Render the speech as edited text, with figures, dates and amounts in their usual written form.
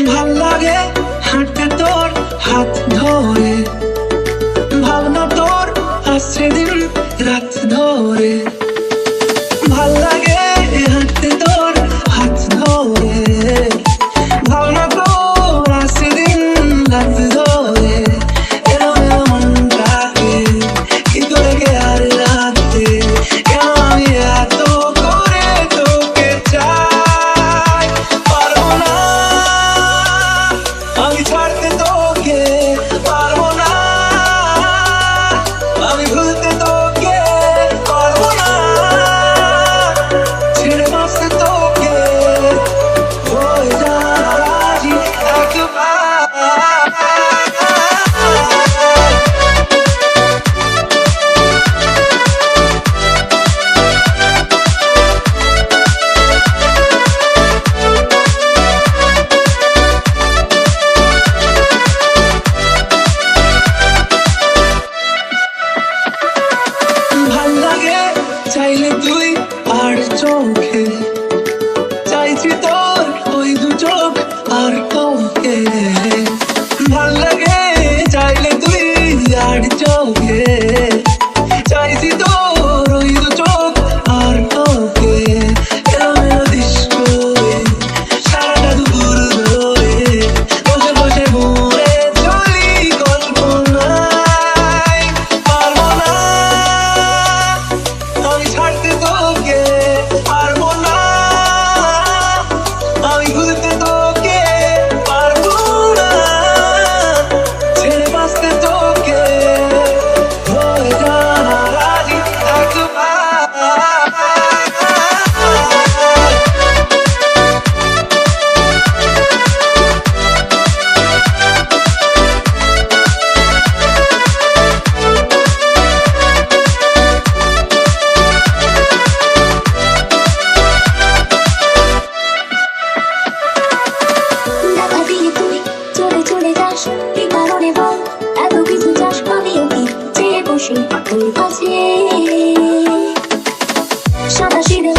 ভাল লাগে হাঁটতে তোর হাত ধরে, ভাবনা তোর আসছে দিন রাত ধরে। ভাল লাগে হাঁটতে তোর হাত ধরে, ভাবনা তোর আসছে দিন রাত ধরে। এলো এলো মনটাকে কি করে কে আর রাখতে, কেন আমি এত করে তোকে চাই। পারবো না আমি ছাড়তে তোকে, পারবো না আমি ভুলতে তোকে, পারবো না ছেড়ে বাঁচতে তোকে। হয়ে যা রাজি একবার। ভাল লাগে চাইলে তুই আর চোখে, চাইছি তোর ওই দু চোখ আর তোকে। ভাল লাগে চাইলে তুই আর চোখে, চাইছি তোর ওই দু চোখ আর তোকে। এলোমেলো ডিস্কো সারাটা দুপুর ধরে বসে বসে ঘুরে চলি কল্পনায়। পারবো না আমি ছাড়তে তোকে, পারবো না আমি ভুলতে তোকে, পারবো না ছেড়ে বাঁচতে তোকে। হয়ে যা রাজি একবার। দেখা দিয়ে তুই চলে চলে যাস, কি কারণে বল এত কিছু চাস? আমিও কি চেয়ে বসে তোর কাছে সাদা সিঁদুর